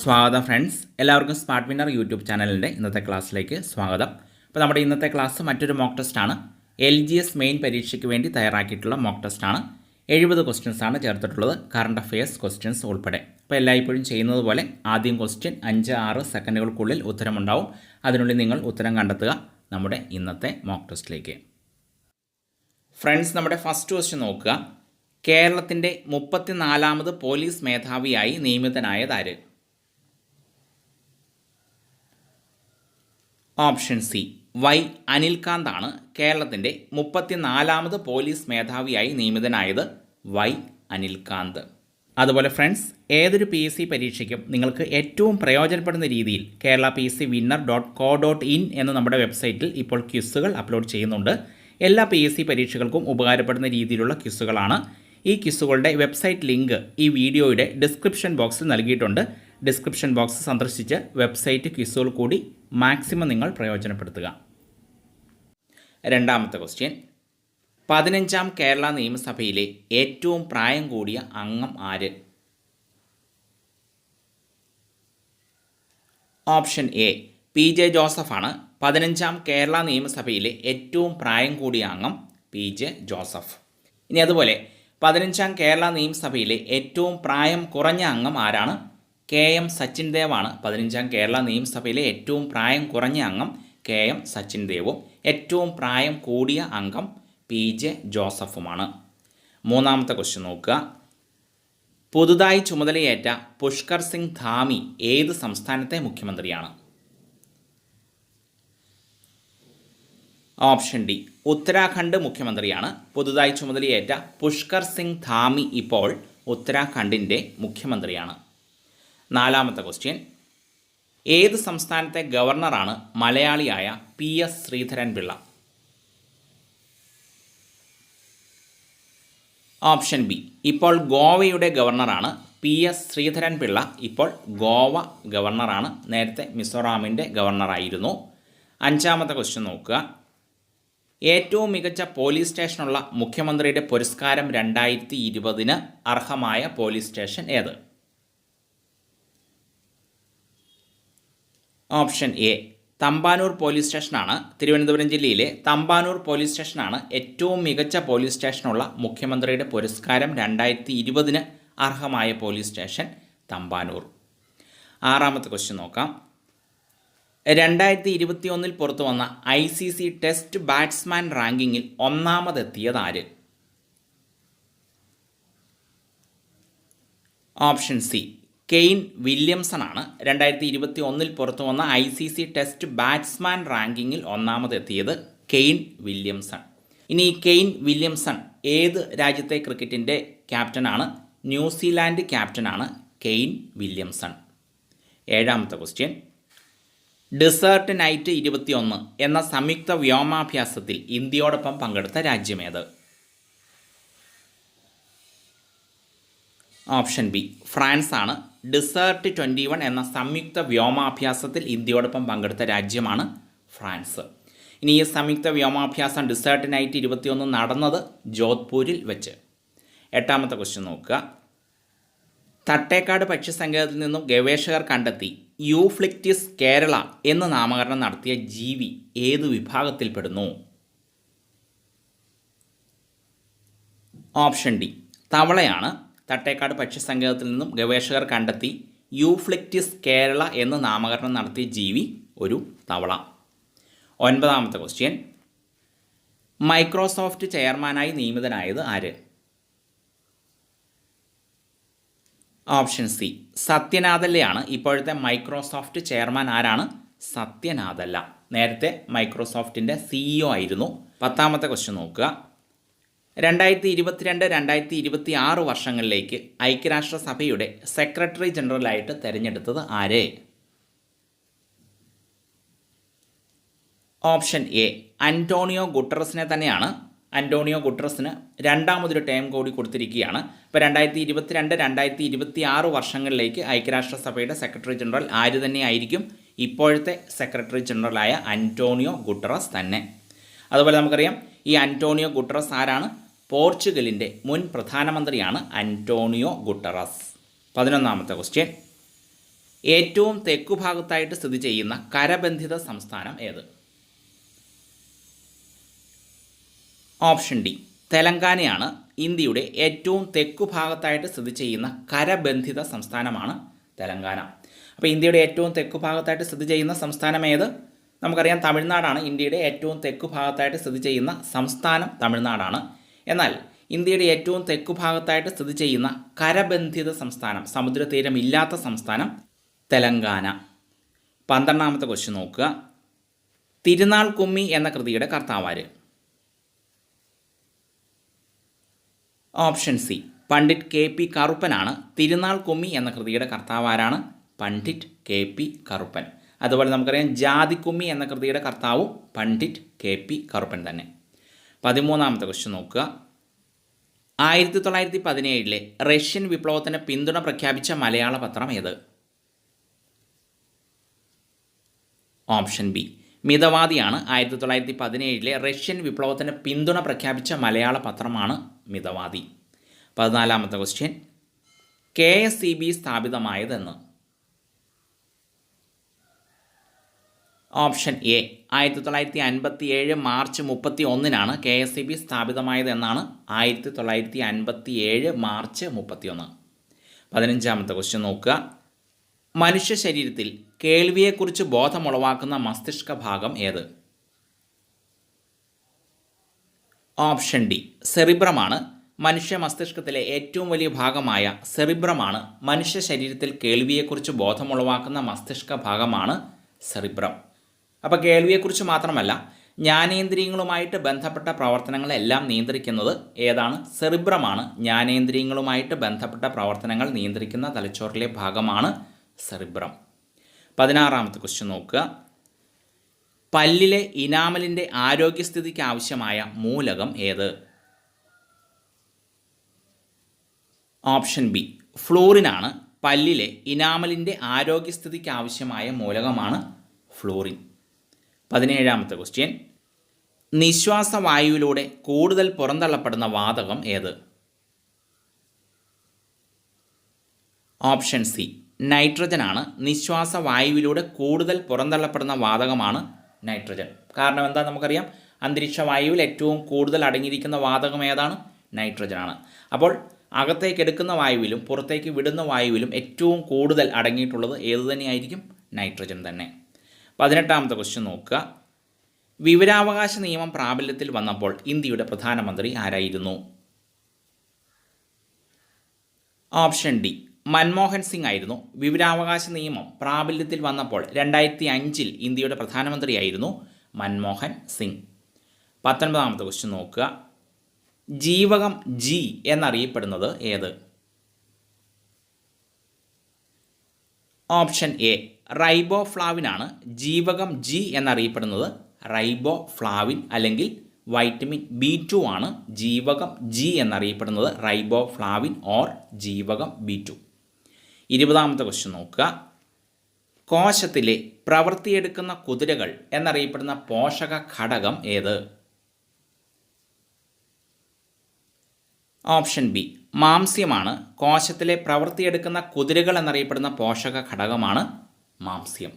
സ്വാഗതം ഫ്രണ്ട്സ്, എല്ലാവർക്കും smart winner YouTube ചാനലിൻ്റെ ഇന്നത്തെ ക്ലാസ്സിലേക്ക് സ്വാഗതം. അപ്പോൾ നമ്മുടെ ഇന്നത്തെ ക്ലാസ് മറ്റൊരു മോക്ക് ടെസ്റ്റാണ്. LGS മെയിൻ പരീക്ഷയ്ക്ക് വേണ്ടി തയ്യാറാക്കിയിട്ടുള്ള മോക്ക് ടെസ്റ്റാണ്. 70 ക്വസ്റ്റ്യൻസാണ് ചേർത്തിട്ടുള്ളത്, കറണ്ട് അഫയേഴ്സ് ക്വസ്റ്റ്യൻസ് ഉൾപ്പെടെ. അപ്പോൾ എല്ലായ്പ്പോഴും ചെയ്യുന്നത് പോലെ ആദ്യം ക്വസ്റ്റ്യൻ 5-6 സെക്കൻഡുകൾക്കുള്ളിൽ ഉത്തരമുണ്ടാവും. അതിനുള്ളിൽ നിങ്ങൾ ഉത്തരം കണ്ടെത്തുക നമ്മുടെ ഇന്നത്തെ മോക്ക് ടെസ്റ്റിലേക്ക്. ഫ്രണ്ട്സ്, നമ്മുടെ ഫസ്റ്റ് ക്വസ്റ്റ്യൻ നോക്കുക. കേരളത്തിൻ്റെ 34ാമത് പോലീസ് മേധാവിയായി നിയമിതനായതാര്? ഓപ്ഷൻ സി വൈ അനിൽകാന്ത് ആണ് കേരളത്തിൻ്റെ 34ാമത് പോലീസ് മേധാവിയായി നിയമിതനായത്. വൈ അനിൽകാന്ത്. അതുപോലെ ഫ്രണ്ട്സ്, ഏതൊരു PSC പരീക്ഷയ്ക്കും നിങ്ങൾക്ക് ഏറ്റവും പ്രയോജനപ്പെടുന്ന രീതിയിൽ കേരള PSCwinner.co.in എന്ന നമ്മുടെ വെബ്സൈറ്റിൽ ഇപ്പോൾ ക്വിസുകൾ അപ്ലോഡ് ചെയ്യുന്നുണ്ട്. എല്ലാ PSC പരീക്ഷകൾക്കും ഉപകാരപ്പെടുന്ന രീതിയിലുള്ള ക്വിസുകളാണ്. ഈ ക്വിസുകളുടെ വെബ്സൈറ്റ് ലിങ്ക് ഈ വീഡിയോയുടെ ഡിസ്ക്രിപ്ഷൻ ബോക്സിൽ നൽകിയിട്ടുണ്ട്. ഡിസ്ക്രിപ്ഷൻ ബോക്സ് സന്ദർശിച്ച് വെബ്സൈറ്റ് ക്വിസുകൾ കൂടി മാക്സിമം നിങ്ങൾ പ്രയോജനപ്പെടുത്തുക. രണ്ടാമത്തെ ക്വസ്റ്റ്യൻ, 15ാം കേരള നിയമസഭയിലെ ഏറ്റവും പ്രായം കൂടിയ അംഗം ആര്? Option A PJ ജോസഫാണ്. 15ാം കേരള നിയമസഭയിലെ ഏറ്റവും പ്രായം കൂടിയ അംഗം PJ ജോസഫ്. ഇനി അതുപോലെ 15ാം കേരള നിയമസഭയിലെ ഏറ്റവും പ്രായം കുറഞ്ഞ അംഗം ആരാണ്? KM സച്ചിൻ ദേവാണ്. 15ാം കേരള നിയമസഭയിലെ ഏറ്റവും പ്രായം കുറഞ്ഞ അംഗം KM സച്ചിൻ ദേവും ഏറ്റവും പ്രായം കൂടിയ അംഗം PJ ജോസഫുമാണ്. മൂന്നാമത്തെ ക്വസ്റ്റ്യൻ നോക്കുക. പുതുതായി ചുമതലയേറ്റ പുഷ്കർ സിംഗ് ധാമി ഏത് സംസ്ഥാനത്തെ മുഖ്യമന്ത്രിയാണ്? ഓപ്ഷൻ ഡി ഉത്തരാഖണ്ഡ് മുഖ്യമന്ത്രിയാണ്. പുതുതായി ചുമതലയേറ്റ പുഷ്കർ സിംഗ് ധാമി ഇപ്പോൾ ഉത്തരാഖണ്ഡിൻ്റെ മുഖ്യമന്ത്രിയാണ്. നാലാമത്തെ ക്വസ്റ്റ്യൻ, ഏത് സംസ്ഥാനത്തെ ഗവർണറാണ് മലയാളിയായ PS ശ്രീധരൻപിള്ള? ഓപ്ഷൻ ബി ഇപ്പോൾ ഗോവയുടെ ഗവർണറാണ് PS ശ്രീധരൻപിള്ള. ഇപ്പോൾ ഗോവ ഗവർണറാണ്. നേരത്തെ മിസോറാമിൻ്റെ ഗവർണറായിരുന്നു. അഞ്ചാമത്തെ ക്വസ്റ്റ്യൻ നോക്കുക. ഏറ്റവും മികച്ച പോലീസ് സ്റ്റേഷനുള്ള മുഖ്യമന്ത്രിയുടെ പുരസ്കാരം 2020 അർഹമായ പോലീസ് സ്റ്റേഷൻ ഏത്? ഓപ്ഷൻ എ തമ്പാനൂർ പോലീസ് സ്റ്റേഷനാണ്. തിരുവനന്തപുരം ജില്ലയിലെ തമ്പാനൂർ പോലീസ് സ്റ്റേഷനാണ് ഏറ്റവും മികച്ച പോലീസ് സ്റ്റേഷനുള്ള മുഖ്യമന്ത്രിയുടെ പുരസ്കാരം 2020 അർഹമായ പോലീസ് സ്റ്റേഷൻ തമ്പാനൂർ. ആറാമത്തെ ക്വസ്റ്റ്യൻ നോക്കാം. 2021 പുറത്തു വന്ന ICC ടെസ്റ്റ് ബാറ്റ്സ്മാൻ റാങ്കിങ്ങിൽ ഒന്നാമതെത്തിയത് ആര്? ഓപ്ഷൻ സി കെയ്ൻ വില്യംസൺ ആണ്. 2021 പുറത്തു വന്ന ICC ടെസ്റ്റ് ബാറ്റ്സ്മാൻ റാങ്കിങ്ങിൽ ഒന്നാമതെത്തിയത് കെയ്ൻ വില്യംസൺ. ഇനി കെയ്ൻ വില്യംസൺ ഏത് രാജ്യത്തെ ക്രിക്കറ്റിൻ്റെ ക്യാപ്റ്റനാണ്? ന്യൂസിലാൻഡ് ക്യാപ്റ്റനാണ് കെയ്ൻ വില്യംസൺ. ഏഴാമത്തെ ക്വസ്റ്റ്യൻ, ഡെസേർട്ട് നൈറ്റ് 21 എന്ന സംയുക്ത വ്യോമാഭ്യാസത്തിൽ ഇന്ത്യയോടൊപ്പം പങ്കെടുത്ത രാജ്യമേത്? ഓപ്ഷൻ ബി ഫ്രാൻസ് ആണ്. ഡെസേർട്ട് 21 എന്ന സംയുക്ത വ്യോമാഭ്യാസത്തിൽ ഇന്ത്യയോടൊപ്പം പങ്കെടുത്ത രാജ്യമാണ് ഫ്രാൻസ്. ഇനി ഈ സംയുക്ത വ്യോമാഭ്യാസം ഡെസേർട്ട് നൈറ്റ് 21 നടന്നത് ജോധ്പൂരിൽ വെച്ച്. എട്ടാമത്തെ ക്വസ്റ്റ്യൻ നോക്കുക. തട്ടേക്കാട് പക്ഷിസങ്കേതത്തിൽ നിന്നും ഗവേഷകർ കണ്ടെത്തി യൂഫ്ലിക്റ്റിസ് കേരള എന്ന് നാമകരണം നടത്തിയ ജീവി ഏതു വിഭാഗത്തിൽപ്പെടുന്നു? ഓപ്ഷൻ ഡി തവളയാണ്. തട്ടേക്കാട് പക്ഷിസങ്കേതത്തിൽ നിന്നും ഗവേഷകർ കണ്ടെത്തി യൂഫ്ലിക്റ്റിസ് കേരള എന്ന് നാമകരണം നടത്തിയ ജീവി ഒരു തവള. ഒൻപതാമത്തെ ക്വസ്റ്റ്യൻ, മൈക്രോസോഫ്റ്റ് ചെയർമാനായി നിയമിതനായത് ആര്? ഓപ്ഷൻ സി സത്യനാദല്ലയാണ്. ഇപ്പോഴത്തെ മൈക്രോസോഫ്റ്റ് ചെയർമാൻ ആരാണ്? സത്യനാദല്ല. നേരത്തെ മൈക്രോസോഫ്റ്റിൻ്റെ CEO ആയിരുന്നു. പത്താമത്തെ ക്വസ്റ്റ്യൻ നോക്കുക. 2022-2026 വർഷങ്ങളിലേക്ക് ഐക്യരാഷ്ട്രസഭയുടെ സെക്രട്ടറി ജനറലായിട്ട് തിരഞ്ഞെടുത്തത് ആരെ? ഓപ്ഷൻ എ അന്റോണിയോ ഗുട്ടറസിനെ തന്നെയാണ്. അന്റോണിയോ ഗുട്ടറസിന് രണ്ടാമതൊരു ടേം കൂടി കൊടുത്തിരിക്കുകയാണ്. ഇപ്പോൾ 2022-2026 വർഷങ്ങളിലേക്ക് ഐക്യരാഷ്ട്രസഭയുടെ സെക്രട്ടറി ജനറൽ ആര് തന്നെയായിരിക്കും? ഇപ്പോഴത്തെ സെക്രട്ടറി ജനറലായ അന്റോണിയോ ഗുട്ടറസ് തന്നെ. അതുപോലെ നമുക്കറിയാം ഈ അന്റോണിയോ ഗുട്ടറസ് ആരാണ്? പോർച്ചുഗലിൻ്റെ മുൻ പ്രധാനമന്ത്രിയാണ് അന്റോണിയോ ഗുട്ടറസ്. 11ാമത്തെ ക്വസ്റ്റ്യൻ, ഏറ്റവും തെക്കുഭാഗത്തായിട്ട് സ്ഥിതി ചെയ്യുന്ന കരബന്ധിത സംസ്ഥാനം ഏത്? ഓപ്ഷൻ ഡി തെലങ്കാനയാണ് ഇന്ത്യയുടെ ഏറ്റവും തെക്കുഭാഗത്തായിട്ട് സ്ഥിതി ചെയ്യുന്ന കരബന്ധിത സംസ്ഥാനമാണ് തെലങ്കാന. അപ്പോൾ ഇന്ത്യയുടെ ഏറ്റവും തെക്കുഭാഗത്തായിട്ട് സ്ഥിതി ചെയ്യുന്ന സംസ്ഥാനം ഏത്? നമുക്കറിയാം തമിഴ്നാടാണ് ഇന്ത്യയുടെ ഏറ്റവും തെക്കുഭാഗത്തായിട്ട് സ്ഥിതി ചെയ്യുന്ന സംസ്ഥാനം തമിഴ്നാടാണ്. എന്നാൽ ഇന്ത്യയുടെ ഏറ്റവും തെക്കുഭാഗത്തായിട്ട് സ്ഥിതി ചെയ്യുന്ന കരബന്ധിത സംസ്ഥാനം, സമുദ്രതീരമില്ലാത്ത സംസ്ഥാനം തെലങ്കാന. 12ാമത്തെ ക്വസ്റ്റ്യൻ നോക്കുക. തിരുനാൾ കുമ്മി എന്ന കൃതിയുടെ കർത്താവാര്? Option C Pandit K P കറുപ്പനാണ്. തിരുനാൾ കുമ്മി എന്ന കൃതിയുടെ കർത്താവാരാണ്? Pandit K P Karuppan. അതുപോലെ നമുക്കറിയാം ജാതിക്കുമ്മി എന്ന കൃതിയുടെ കർത്താവും പണ്ഡിറ്റ് കെ പി കറുപ്പൻ തന്നെ. 13ാമത്തെ ക്വസ്റ്റ്യൻ നോക്കുക. 1917 റഷ്യൻ വിപ്ലവത്തിന് പിന്തുണ പ്രഖ്യാപിച്ച മലയാള പത്രം ഏത്? Option B മിതവാദിയാണ്. 1917 റഷ്യൻ വിപ്ലവത്തിന് പിന്തുണ പ്രഖ്യാപിച്ച മലയാള പത്രമാണ് മിതവാദി. 14ാമത്തെ ക്വസ്റ്റ്യൻ. KSEB സ്ഥാപിതമായതെന്ന്? ഓപ്ഷൻ എ 1957 മാർച്ച് 31 KSEB സ്ഥാപിതമായത് എന്നാണ്. 1957 മാർച്ച് 31. 15ാമത്തെ ക്വസ്റ്റ്യൻ നോക്കുക. മനുഷ്യ ശരീരത്തിൽ കേൾവിയെക്കുറിച്ച് ബോധമുളവാക്കുന്ന മസ്തിഷ്ക ഭാഗം ഏത്? ഓപ്ഷൻ ഡി സെറിബ്രമാണ്. മനുഷ്യ മസ്തിഷ്കത്തിലെ ഏറ്റവും വലിയ ഭാഗമായ സെറിബ്രമാണ് മനുഷ്യ ശരീരത്തിൽ കേൾവിയെക്കുറിച്ച് ബോധമുളവാക്കുന്ന മസ്തിഷ്ക ഭാഗമാണ് സെറിബ്രം. അപ്പോൾ കേൾവിയെക്കുറിച്ച് മാത്രമല്ല, ജ്ഞാനേന്ദ്രിയങ്ങളുമായിട്ട് ബന്ധപ്പെട്ട പ്രവർത്തനങ്ങളെല്ലാം നിയന്ത്രിക്കുന്നത് ഏതാണ്? സെറിബ്രമാണ്. ജ്ഞാനേന്ദ്രിയങ്ങളുമായിട്ട് ബന്ധപ്പെട്ട പ്രവർത്തനങ്ങൾ നിയന്ത്രിക്കുന്ന തലച്ചോറിലെ ഭാഗമാണ് സെറിബ്രം. 16ാമത്തെ ക്വസ്റ്റ്യൻ നോക്കുക. പല്ലിലെ ഇനാമലിൻ്റെ ആരോഗ്യസ്ഥിതിക്ക് ആവശ്യമായ മൂലകം ഏത്? Option B ഫ്ലൂറിനാണ്. പല്ലിലെ ഇനാമലിൻ്റെ ആരോഗ്യസ്ഥിതിക്ക് ആവശ്യമായ മൂലകമാണ് ഫ്ലൂറിൻ. 17ാമത്തെ ക്വസ്റ്റ്യൻ. നിശ്വാസവായുവിലൂടെ കൂടുതൽ പുറന്തള്ളപ്പെടുന്ന വാതകം ഏത്? Option C നൈട്രജനാണ്. നിശ്വാസവായുവിലൂടെ കൂടുതൽ പുറന്തള്ളപ്പെടുന്ന വാതകമാണ് നൈട്രജൻ. കാരണം എന്താ നമുക്കറിയാം, അന്തരീക്ഷ വായുവിൽ ഏറ്റവും കൂടുതൽ അടങ്ങിയിരിക്കുന്ന വാതകം ഏതാണ്? നൈട്രജനാണ്. അപ്പോൾ അകത്തേക്ക് എടുക്കുന്ന വായുവിലും പുറത്തേക്ക് വിടുന്ന വായുവിലും ഏറ്റവും കൂടുതൽ അടങ്ങിയിട്ടുള്ളത് ഏത് തന്നെയായിരിക്കും? നൈട്രജൻ തന്നെ. 18ാമത്തെ ക്വസ്റ്റ്യൻ നോക്കുക. വിവരാവകാശ നിയമം പ്രാബല്യത്തിൽ വന്നപ്പോൾ ഇന്ത്യയുടെ പ്രധാനമന്ത്രി ആരായിരുന്നു? ഓപ്ഷൻ ഡി മൻമോഹൻ സിംഗ് ആയിരുന്നു. വിവരാവകാശ നിയമം പ്രാബല്യത്തിൽ വന്നപ്പോൾ 2005 ഇന്ത്യയുടെ പ്രധാനമന്ത്രിയായിരുന്നു മൻമോഹൻ സിംഗ്. 19ാമത്തെ ക്വസ്റ്റ്യൻ നോക്കുക. ജീവകം ജി എന്നറിയപ്പെടുന്നത് ഏത്? ഓപ്ഷൻ എ റൈബോഫ്ലാവിനാണ്. ജീവകം ജി എന്നറിയപ്പെടുന്നത് റൈബോഫ്ലാവിൻ അല്ലെങ്കിൽ വൈറ്റമിൻ B2 ആണ്. ജീവകം ജി എന്നറിയപ്പെടുന്നത് റൈബോഫ്ലാവിൻ ഓർ ജീവകം B2. 20ാമത്തെ ക്വസ്റ്റ്യൻ നോക്കുക. കോശത്തിലെ പ്രവർത്തിയെടുക്കുന്ന കുതിരകൾ എന്നറിയപ്പെടുന്ന പോഷക ഘടകം ഏത്? Option B മാംസ്യമാണ്. കോശത്തിലെ പ്രവർത്തിയെടുക്കുന്ന കുതിരകൾ എന്നറിയപ്പെടുന്ന പോഷക ഘടകമാണ് മാംസ്യം.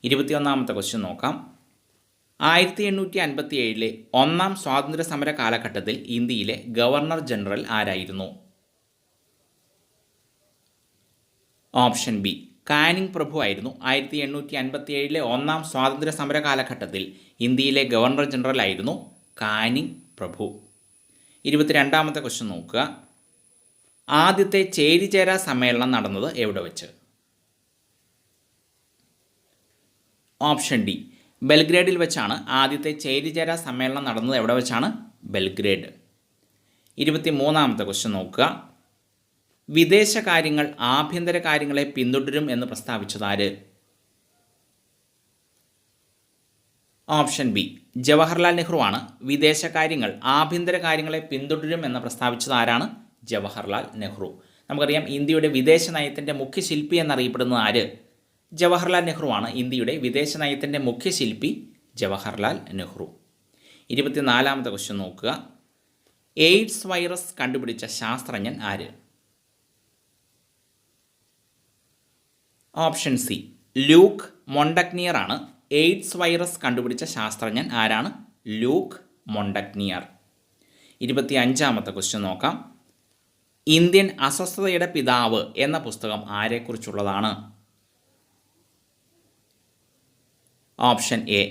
21ാമത്തെ ക്വസ്റ്റ്യൻ നോക്കാം. 1857 ഒന്നാം സ്വാതന്ത്ര്യ സമര കാലഘട്ടത്തിൽ ഇന്ത്യയിലെ ഗവർണർ ജനറൽ ആരായിരുന്നു? ഓപ്ഷൻ ബി കാനിങ് പ്രഭു ആയിരുന്നു. 1857 ഒന്നാം സ്വാതന്ത്ര്യ സമര കാലഘട്ടത്തിൽ ഇന്ത്യയിലെ ഗവർണർ ജനറൽ ആയിരുന്നു കാനിങ് പ്രഭു. 22ാമത്തെ ക്വസ്റ്റ്യൻ നോക്കുക. ആദ്യത്തെ ചേരിചേരാ സമ്മേളനം നടന്നത് എവിടെ വെച്ച്? ഓപ്ഷൻ ഡി ബെൽഗ്രേഡിൽ വെച്ചാണ് ആദ്യത്തെ ചേരിചേരാ സമ്മേളനം നടന്നത്. എവിടെ വെച്ചാണ്? ബെൽഗ്രേഡ്. 23ാമത്തെ ക്വസ്റ്റ്യൻ നോക്കുക. വിദേശകാര്യങ്ങൾ ആഭ്യന്തര കാര്യങ്ങളെ പിന്തുടരും എന്ന് പ്രസ്താവിച്ചതാര്? ഓപ്ഷൻ ബി ജവഹർലാൽ നെഹ്റു ആണ്. വിദേശകാര്യങ്ങൾ ആഭ്യന്തര കാര്യങ്ങളെ പിന്തുടരും എന്ന് പ്രസ്താവിച്ചത് ആരാണ്? ജവഹർലാൽ നെഹ്റു. നമുക്കറിയാം ഇന്ത്യയുടെ വിദേശ നയത്തിൻ്റെ മുഖ്യശില്പി എന്നറിയപ്പെടുന്നത് ആര്? ജവഹർലാൽ നെഹ്റു ആണ്. ഇന്ത്യയുടെ വിദേശ നയത്തിൻ്റെ മുഖ്യശില്പി ജവഹർലാൽ നെഹ്റു. 24ാമത്തെ ക്വസ്റ്റ്യൻ നോക്കുക. എയ്ഡ്സ് വൈറസ് കണ്ടുപിടിച്ച ശാസ്ത്രജ്ഞൻ ആര്? ഓപ്ഷൻ സി ലൂക്ക് മൊണ്ടഗ്നിയർ ആണ്. എയ്ഡ്സ് വൈറസ് കണ്ടുപിടിച്ച ശാസ്ത്രജ്ഞൻ ആരാണ്? Luc Montagnier. 25ാമത്തെ ക്വസ്റ്റ്യൻ നോക്കാം. ഇന്ത്യൻ അസ്വസ്ഥതയുടെ പിതാവ് എന്ന പുസ്തകം ആരെക്കുറിച്ചുള്ളതാണ്? ഓപ്ഷൻ എ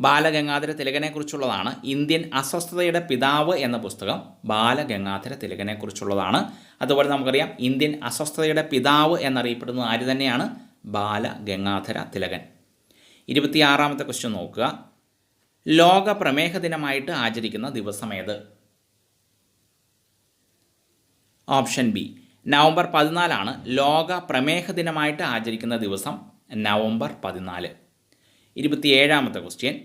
ബാലഗംഗാധര തിലകനെക്കുറിച്ചുള്ളതാണ്. ഇന്ത്യൻ അസ്വസ്ഥതയുടെ പിതാവ് എന്ന പുസ്തകം ബാലഗംഗാധര തിലകനെക്കുറിച്ചുള്ളതാണ്. അതുപോലെ നമുക്കറിയാം ഇന്ത്യൻ അസ്വസ്ഥതയുടെ പിതാവ് എന്നറിയപ്പെടുന്നത് ആര് തന്നെയാണ്? ബാലഗംഗാധര തിലകൻ. 26ാമത്തെ ക്വസ്റ്റ്യൻ നോക്കുക. ലോക പ്രമേഹ ദിനമായിട്ട് ആചരിക്കുന്ന ദിവസം ഏത്? ഓപ്ഷൻ ബി നവംബർ 14 ലോക പ്രമേഹ ദിനമായിട്ട് ആചരിക്കുന്ന ദിവസം നവംബർ 14. 27ാമത്തെ ക്വസ്റ്റ്യൻ.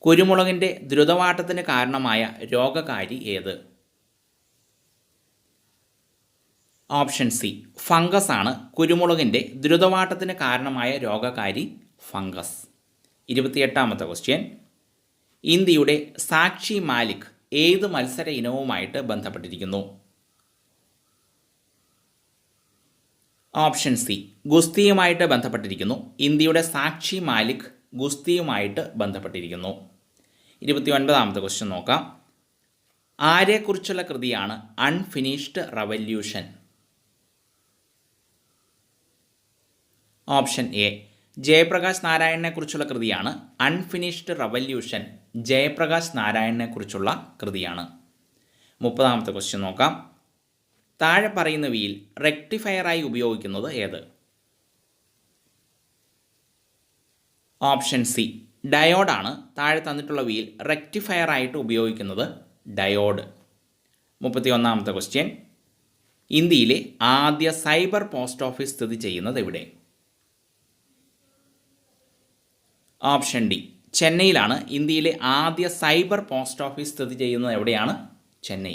കുരുമുളകിൻ്റെ ദ്രുതവാട്ടത്തിന് കാരണമായ രോഗകാരി ഏത്? ഓപ്ഷൻ സി ഫംഗസ് ആണ്. കുരുമുളകിൻ്റെ ദ്രുതവാട്ടത്തിന് കാരണമായ രോഗകാരി ഫംഗസ്. 28ാമത്തെ ക്വസ്റ്റ്യൻ. ഇന്ത്യയുടെ സാക്ഷി മാലിക് ഏത് മത്സര ഇനവുമായിട്ട് ബന്ധപ്പെട്ടിരിക്കുന്നു? ഓപ്ഷൻ സി ഗുസ്തിയുമായിട്ട് ബന്ധപ്പെട്ടിരിക്കുന്നു. ഇന്ത്യയുടെ സാക്ഷി മാലിക് ഗുസ്തിയുമായിട്ട് ബന്ധപ്പെട്ടിരിക്കുന്നു. 29ാമത്തെ ക്വസ്റ്റ്യൻ നോക്കാം. ആരെക്കുറിച്ചുള്ള കൃതിയാണ് unfinished revolution? Option A Jayaprakash നാരായണനെക്കുറിച്ചുള്ള കൃതിയാണ് അൺഫിനിഷ്ഡ് റവല്യൂഷൻ. ജയപ്രകാശ് നാരായണനെക്കുറിച്ചുള്ള കൃതിയാണ്. 30ാമത്തെ ക്വസ്റ്റ്യൻ നോക്കാം. താഴെ പറയുന്നവയിൽ റെക്ടിഫയറായി ഉപയോഗിക്കുന്നത് ഏത്? ഓപ്ഷൻ സി ഡയോഡാണ്. താഴെ തന്നിട്ടുള്ളവയിൽ റെക്ടിഫയറായിട്ട് ഉപയോഗിക്കുന്നത് ഡയോഡ്. 31ാമത്തെ ക്വസ്റ്റ്യൻ. ഇന്ത്യയിലെ ആദ്യ സൈബർ പോസ്റ്റ് ഓഫീസ് സ്ഥിതി ചെയ്യുന്നത് എവിടെ? ഓപ്ഷൻ ഡി ചെന്നൈയിലാണ്. ഇന്ത്യയിലെ ആദ്യ സൈബർ പോസ്റ്റ് ഓഫീസ് സ്ഥിതി ചെയ്യുന്നത് എവിടെയാണ്? ചെന്നൈ.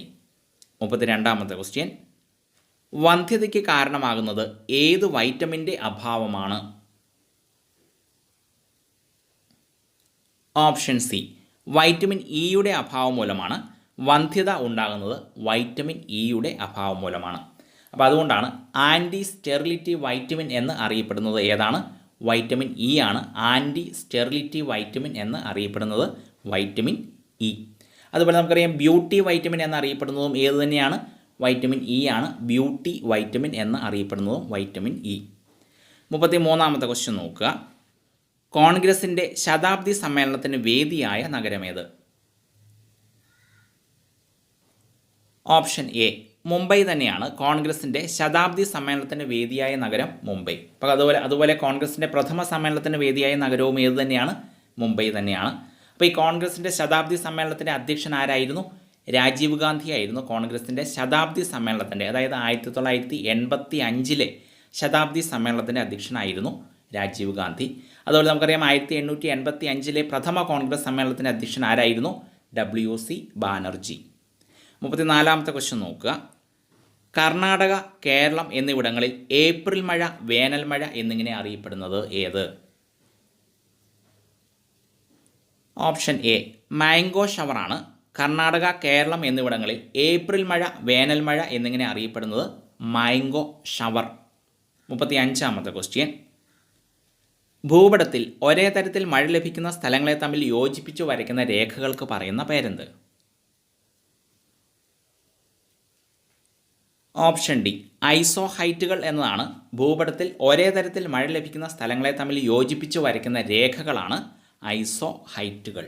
32ാമത്തെ ക്വസ്റ്റ്യൻ. വന്ധ്യതയ്ക്ക് കാരണമാകുന്നത് ഏത് വൈറ്റമിൻ്റെ അഭാവമാണ്? ഓപ്ഷൻ സി വൈറ്റമിൻ ഇയുടെ അഭാവം മൂലമാണ് വന്ധ്യത ഉണ്ടാകുന്നത്. വൈറ്റമിൻ ഇയുടെ അഭാവം മൂലമാണ്. അപ്പോൾ അതുകൊണ്ടാണ് ആൻറ്റി സ്റ്റെറിലിറ്റി വൈറ്റമിൻ എന്ന് അറിയപ്പെടുന്നത് ഏതാണ്? വൈറ്റമിൻ ഇ ആണ്. ആൻറ്റി സ്റ്റെറിലിറ്റി വൈറ്റമിൻ എന്ന് അറിയപ്പെടുന്നത് വൈറ്റമിൻ ഇ. അതുപോലെ നമുക്കറിയാം ബ്യൂട്ടി വൈറ്റമിൻ എന്നറിയപ്പെടുന്നതും ഏത് തന്നെയാണ്? വൈറ്റമിൻ ഇ ആണ്. ബ്യൂട്ടി വൈറ്റമിൻ എന്ന് അറിയപ്പെടുന്നതും വൈറ്റമിൻ ഇ. 33ാമത്തെ ക്വസ്റ്റ്യൻ നോക്കുക. കോൺഗ്രസിൻ്റെ ശതാബ്ദി സമ്മേളനത്തിന് വേദിയായ നഗരമേത്? ഓപ്ഷൻ എ മുംബൈ തന്നെയാണ്. കോൺഗ്രസിൻ്റെ ശതാബ്ദി സമ്മേളനത്തിന് വേദിയായ നഗരം മുംബൈ. അപ്പോൾ അതുപോലെ കോൺഗ്രസിൻ്റെ പ്രഥമ സമ്മേളനത്തിന് വേദിയായ നഗരവും ഏത് തന്നെയാണ്? മുംബൈ തന്നെയാണ്. അപ്പോൾ ഈ കോൺഗ്രസിൻ്റെ ശതാബ്ദി സമ്മേളനത്തിൻ്റെ അധ്യക്ഷൻ ആരായിരുന്നു? രാജീവ് ഗാന്ധി ആയിരുന്നു. കോൺഗ്രസിൻ്റെ ശതാബ്ദി സമ്മേളനത്തിൻ്റെ അതായത് 1985 ശതാബ്ദി സമ്മേളനത്തിൻ്റെ അധ്യക്ഷനായിരുന്നു രാജീവ് ഗാന്ധി. അതുപോലെ നമുക്കറിയാം 1885 പ്രഥമ കോൺഗ്രസ് സമ്മേളനത്തിൻ്റെ അധ്യക്ഷൻ ആരായിരുന്നു? WC ബാനർജി. 34ാമത്തെ ക്വസ്റ്റ്യൻ നോക്കുക. കർണാടക, കേരളം എന്നിവിടങ്ങളിൽ ഏപ്രിൽ മഴ, വേനൽ മഴ എന്നിങ്ങനെ അറിയപ്പെടുന്നത് ഏത്? ഓപ്ഷൻ എ മാംഗോ ഷവറാണ്. കർണാടക, കേരളം എന്നിവിടങ്ങളിൽ ഏപ്രിൽ മഴ, വേനൽ മഴ എന്നിങ്ങനെ അറിയപ്പെടുന്നത് മാംഗോ ഷവർ. 35ാമത്തെ ക്വസ്റ്റ്യൻ. ഭൂപടത്തിൽ ഒരേ തരത്തിൽ മഴ ലഭിക്കുന്ന സ്ഥലങ്ങളെ തമ്മിൽ യോജിപ്പിച്ചു വരയ്ക്കുന്ന രേഖകൾക്ക് പറയുന്ന പേരെന്ത്? ഓപ്ഷൻ ഡി ഐസോഹൈറ്റുകൾ എന്നതാണ്. ഭൂപടത്തിൽ ഒരേ തരത്തിൽ മഴ ലഭിക്കുന്ന സ്ഥലങ്ങളെ തമ്മിൽ യോജിപ്പിച്ചു വരയ്ക്കുന്ന രേഖകളാണ് ഐസോഹൈറ്റുകൾ.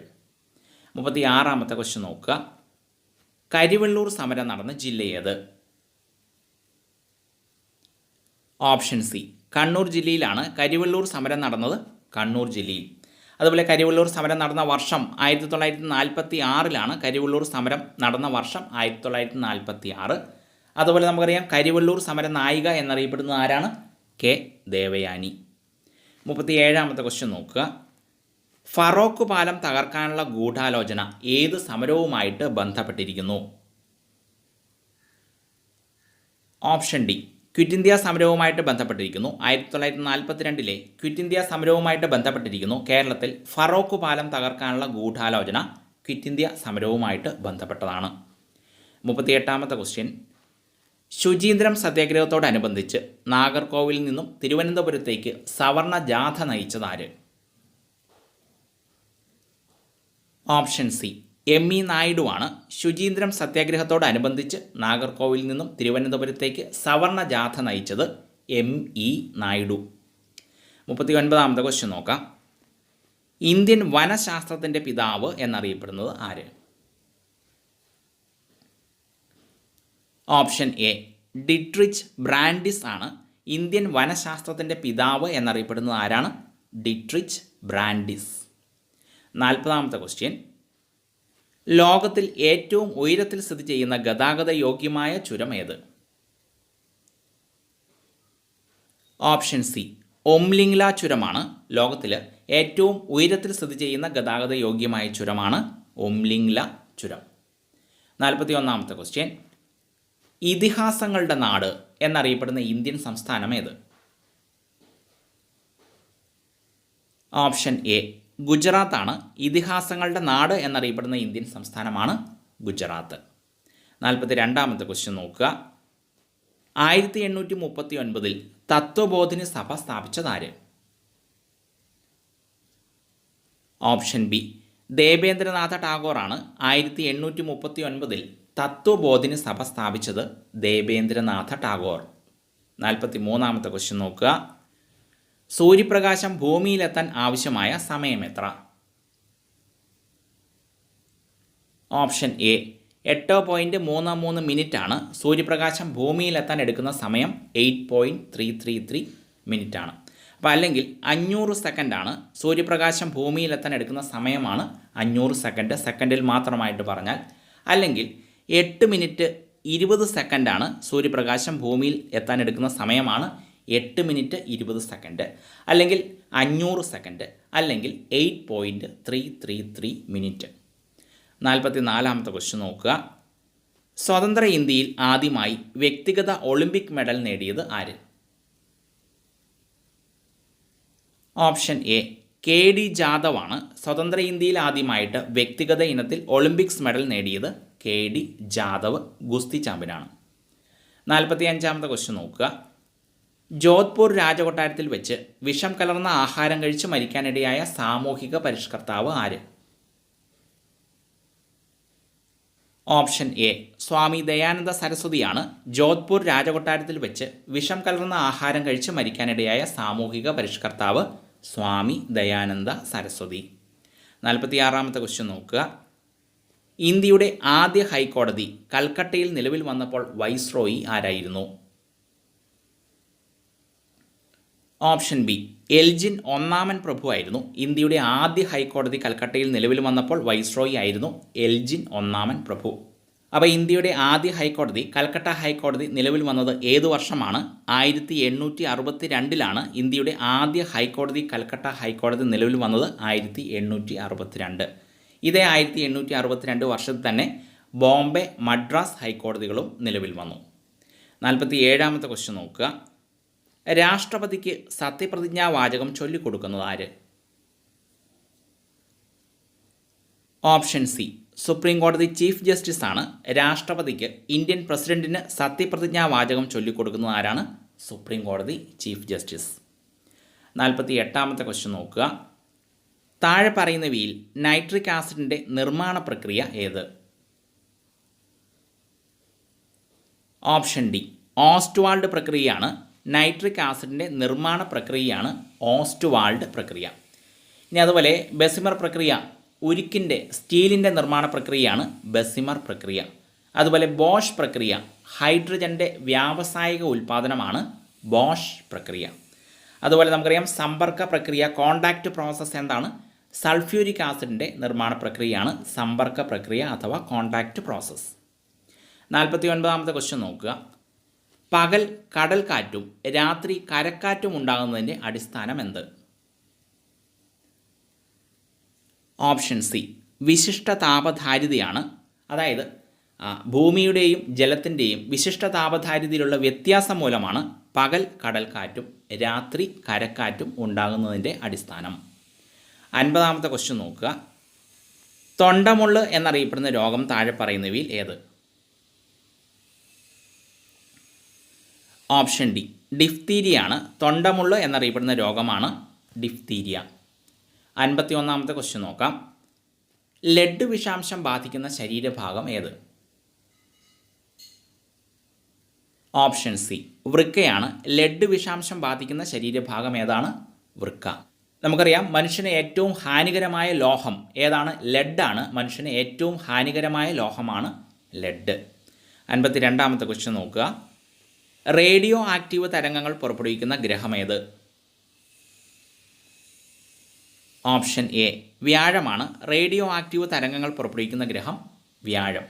36ാമത്തെ ക്വസ്റ്റ്യൻ നോക്കുക. കരിവെള്ളൂർ സമരം നടന്ന ജില്ല ഏത്? ഓപ്ഷൻ സി കണ്ണൂർ ജില്ലയിലാണ് കരിവെള്ളൂർ സമരം നടന്നത്. കണ്ണൂർ ജില്ലയിൽ. അതുപോലെ കരിവെള്ളൂർ സമരം നടന്ന വർഷം 1946 കരിവെള്ളൂർ സമരം നടന്ന വർഷം 1946. അതുപോലെ നമുക്കറിയാം കരിവെള്ളൂർ സമര നായിക എന്നറിയപ്പെടുന്നത് ആരാണ്? കെ ദേവയാനി. 37ാമത്തെ ക്വസ്റ്റ്യൻ നോക്കുക. ഫറോക്ക് പാലം തകർക്കാനുള്ള ഗൂഢാലോചന ഏത് സമരവുമായിട്ട് ബന്ധപ്പെട്ടിരിക്കുന്നു? ഓപ്ഷൻ ഡി ക്വിറ്റ് ഇന്ത്യ സമരവുമായിട്ട് ബന്ധപ്പെട്ടിരിക്കുന്നു. 1942 ക്വിറ്റ് ഇന്ത്യ സമരവുമായിട്ട് ബന്ധപ്പെട്ടിരിക്കുന്നു. കേരളത്തിൽ ഫറോക്ക് പാലം തകർക്കാനുള്ള ഗൂഢാലോചന ക്വിറ്റ് ഇന്ത്യ സമരവുമായിട്ട് ബന്ധപ്പെട്ടതാണ്. 38ാമത്തെ ക്വസ്റ്റ്യൻ. ശുചീന്ദ്രം സത്യാഗ്രഹത്തോടനുബന്ധിച്ച് നാഗർകോവിലിൽ നിന്നും തിരുവനന്തപുരത്തേക്ക് സവർണ ജാഥ നയിച്ചതാര്? Option C M. നായിഡുവാണ് ശുചീന്ദ്രം സത്യാഗ്രഹത്തോടനുബന്ധിച്ച് നാഗർകോവിലിൽ നിന്നും തിരുവനന്തപുരത്തേക്ക് സവർണ ജാഥ നയിച്ചത് എം.ഇ. നായിഡു. 39ാമത്തെ ക്വസ്റ്റ്യൻ നോക്കാം. ഇന്ത്യൻ വനശാസ്ത്രത്തിൻ്റെ പിതാവ് എന്നറിയപ്പെടുന്നത് ആര്? ഓപ്ഷൻ എ ഡിട്രിച്ച് ബ്രാൻഡിസ് ആണ് ഇന്ത്യൻ വനശാസ്ത്രത്തിൻ്റെ പിതാവ് എന്നറിയപ്പെടുന്നത് ആരാണ്? ഡിട്രിച്ച് ബ്രാൻഡിസ്. 40ാമത്തെ ക്വസ്റ്റ്യൻ. ലോകത്തിൽ ഏറ്റവും ഉയരത്തിൽ സ്ഥിതി ചെയ്യുന്ന ഗതാഗത യോഗ്യമായ ചുരം ഏത്? ഓപ്ഷൻ സി ഒംലിംഗ്ല ചുരമാണ് ലോകത്തിൽ ഏറ്റവും ഉയരത്തിൽ സ്ഥിതി ചെയ്യുന്ന ഗതാഗത യോഗ്യമായ ചുരമാണ് ഒംലിംഗ്ല ചുരം. 41ാമത്തെ ക്വസ്റ്റ്യൻ. ഇതിഹാസങ്ങളുടെ നാട് എന്നറിയപ്പെടുന്ന ഇന്ത്യൻ സംസ്ഥാനം ഏത്? ഓപ്ഷൻ എ ഗുജറാത്താണ് ഇതിഹാസങ്ങളുടെ നാട് എന്നറിയപ്പെടുന്ന ഇന്ത്യൻ സംസ്ഥാനമാണ് ഗുജറാത്ത്. 42ാമത്തെ ക്വസ്റ്റ്യൻ നോക്കുക. 1839 തത്വബോധിനി സഭ സ്ഥാപിച്ചതാര്? ഓപ്ഷൻ ബി ദേവേന്ദ്രനാഥ ടാഗോറാണ് 1839 തത്വബോധിനി സഭ സ്ഥാപിച്ചത്. ദേവേന്ദ്രനാഥ ടാഗോർ. 43ാമത്തെ ക്വസ്റ്റ്യൻ നോക്കുക. സൂര്യപ്രകാശം ഭൂമിയിലെത്താൻ ആവശ്യമായ സമയം എത്ര? ഓപ്ഷൻ എ 8.33 മിനിറ്റാണ് സൂര്യപ്രകാശം ഭൂമിയിലെത്താൻ എടുക്കുന്ന സമയം. 8.333 മിനിറ്റാണ്. അപ്പോൾ അല്ലെങ്കിൽ 500 സെക്കൻഡാണ് സൂര്യപ്രകാശം ഭൂമിയിലെത്താൻ എടുക്കുന്ന സമയമാണ് 500 സെക്കൻഡ്, സെക്കൻഡിൽ മാത്രമായിട്ട് പറഞ്ഞാൽ. അല്ലെങ്കിൽ 8 മിനിറ്റ് 20 സെക്കൻഡാണ് സൂര്യപ്രകാശം ഭൂമിയിൽ എത്താൻ എടുക്കുന്ന സമയമാണ് 8 മിനിറ്റ് 20 സെക്കൻഡ്. അല്ലെങ്കിൽ 500 സെക്കൻഡ്, അല്ലെങ്കിൽ 8.333 മിനിറ്റ്. 44ാമത്തെ ക്വസ്റ്റ്യൻ നോക്കുക. സ്വതന്ത്ര ഇന്ത്യയിൽ ആദ്യമായി വ്യക്തിഗത ഒളിമ്പിക് മെഡൽ നേടിയത് ആര്? Option A K D Jadhav ആണ് സ്വതന്ത്ര ഇന്ത്യയിൽ ആദ്യമായിട്ട് വ്യക്തിഗത ഇനത്തിൽ ഒളിമ്പിക്സ് മെഡൽ നേടിയത്. കെ ഡി ജാദവ് ഗുസ്തി ചാമ്പ്യനാണ്. 45ാമത്തെ ക്വസ്റ്റ്യൻ നോക്കുക. ജോധ്പൂർ രാജകൊട്ടാരത്തിൽ വെച്ച് വിഷം കലർന്ന ആഹാരം കഴിച്ച് മരിക്കാനിടയായ സാമൂഹിക പരിഷ്കർത്താവ് ആര്? ഓപ്ഷൻ എ സ്വാമി ദയാനന്ദ സരസ്വതിയാണ് ജോധ്പൂർ രാജകൊട്ടാരത്തിൽ വെച്ച് വിഷം കലർന്ന ആഹാരം കഴിച്ച് മരിക്കാനിടയായ സാമൂഹിക പരിഷ്കർത്താവ് സ്വാമി ദയാനന്ദ സരസ്വതി. 46ാമത്തെ ക്വസ്റ്റ്യൻ നോക്കുക. ഇന്ത്യയുടെ ആദ്യ ഹൈക്കോടതി കൽക്കട്ടയിൽ നിലവിൽ വന്നപ്പോൾ വൈസ്രോയി ആരായിരുന്നു? ഓപ്ഷൻ ബി എൽജിൻ ഒന്നാമൻ പ്രഭു ആയിരുന്നു ഇന്ത്യയുടെ ആദ്യ ഹൈക്കോടതി കൽക്കട്ടയിൽ നിലവിൽ വന്നപ്പോൾ വൈസ്രോയി ആയിരുന്നു എൽജിൻ ഒന്നാമൻ പ്രഭു. അപ്പോൾ ഇന്ത്യയുടെ ആദ്യ ഹൈക്കോടതി കൽക്കട്ട ഹൈക്കോടതി നിലവിൽ വന്നത് ഏതു വർഷമാണ്? 1862 ഇന്ത്യയുടെ ആദ്യ ഹൈക്കോടതി കൽക്കട്ട ഹൈക്കോടതി നിലവിൽ വന്നത് 1862. ഇതേ 1862 വർഷത്തിൽ തന്നെ ബോംബെ മദ്രാസ് ഹൈക്കോടതികളും നിലവിൽ വന്നു. 47ാമത്തെ ക്വസ്റ്റ്യൻ നോക്കുക. രാഷ്ട്രപതിക്ക് സത്യപ്രതിജ്ഞാ വാചകം ചൊല്ലിക്കൊടുക്കുന്നത് ആര്? ഓപ്ഷൻ സി സുപ്രീം കോടതി ചീഫ് ജസ്റ്റിസ് ആണ് രാഷ്ട്രപതിക്ക് ഇന്ത്യൻ പ്രസിഡന്റിന് സത്യപ്രതിജ്ഞാ വാചകം ചൊല്ലിക്കൊടുക്കുന്നത് ആരാണ്? സുപ്രീം കോടതി ചീഫ് ജസ്റ്റിസ്. 48ാമത്തെ ക്വസ്റ്റ്യൻ നോക്കുക. താഴെ പറയുന്നവയിൽ നൈട്രിക് ആസിഡിൻ്റെ നിർമ്മാണ പ്രക്രിയ ഏത്? ഓപ്ഷൻ ഡി ഓസ്റ്റ്വാൾഡ് പ്രക്രിയയാണ്. നൈട്രിക് ആസിഡിൻ്റെ നിർമ്മാണ പ്രക്രിയയാണ് ഓസ്റ്റ്വാൾഡ് പ്രക്രിയ. ഇനി അതുപോലെ ബെസിമർ പ്രക്രിയ, ഉരുക്കിൻ്റെ സ്റ്റീലിൻ്റെ നിർമ്മാണ പ്രക്രിയയാണ് ബെസിമർ പ്രക്രിയ. അതുപോലെ ബോഷ് പ്രക്രിയ, ഹൈഡ്രജൻ്റെ വ്യാവസായിക ഉൽപ്പാദനമാണ് ബോഷ് പ്രക്രിയ. അതുപോലെ നമുക്കറിയാം സമ്പർക്ക പ്രക്രിയ, കോണ്ടാക്റ്റ് പ്രോസസ്സ് എന്താണ്? സൾഫ്യൂരിക് ആസിഡിൻ്റെ നിർമ്മാണ പ്രക്രിയയാണ് സമ്പർക്ക പ്രക്രിയ അഥവാ കോണ്ടാക്റ്റ് പ്രോസസ്സ്. 49ാമത്തെ ക്വസ്റ്റ്യൻ നോക്കുക. പകൽ കടൽക്കാറ്റും രാത്രി കരക്കാറ്റും ഉണ്ടാകുന്നതിൻ്റെ അടിസ്ഥാനം എന്ത്? ഓപ്ഷൻ സി വിശിഷ്ട താപധാരിതയാണ്. അതായത് ഭൂമിയുടെയും ജലത്തിൻ്റെയും വിശിഷ്ട താപധാരിതയിലുള്ള വ്യത്യാസം മൂലമാണ് പകൽ കടൽക്കാറ്റും രാത്രി കരക്കാറ്റും ഉണ്ടാകുന്നതിൻ്റെ അടിസ്ഥാനം. 50ാമത്തെ ക്വസ്റ്റ്യൻ നോക്കുക. തൊണ്ടമുള്ള് എന്നറിയപ്പെടുന്ന രോഗം താഴെ പറയുന്നവയിൽ ഏത്? Option D ഡിഫ്തീരിയാണ്. തൊണ്ടമുള്ള് എന്നറിയപ്പെടുന്ന രോഗമാണ് ഡിഫ്തീരിയ. 51-ാമത്തെ ക്വസ്റ്റ്യൻ നോക്കാം. ലെഡ് വിഷാംശം ബാധിക്കുന്ന ശരീരഭാഗം ഏത്? Option C വൃക്കയാണ്. ലെഡ് വിഷാംശം ബാധിക്കുന്ന ശരീരഭാഗം ഏതാണ്? വൃക്ക. നമുക്കറിയാം മനുഷ്യന് ഏറ്റവും ഹാനികരമായ ലോഹം ഏതാണ്? ലെഡാണ്. മനുഷ്യന് ഏറ്റവും ഹാനികരമായ ലോഹമാണ് ലെഡ്. 52-ാമത്തെ ക്വസ്റ്റ്യൻ നോക്കുക. റേഡിയോ ആക്റ്റീവ് തരംഗങ്ങൾ പുറപ്പെടുവിക്കുന്ന ഗ്രഹം ഏത്? ഓപ്ഷൻ എ വ്യാഴമാണ്. റേഡിയോ ആക്റ്റീവ് തരംഗങ്ങൾ പുറപ്പെടുവിക്കുന്ന ഗ്രഹം വ്യാഴം.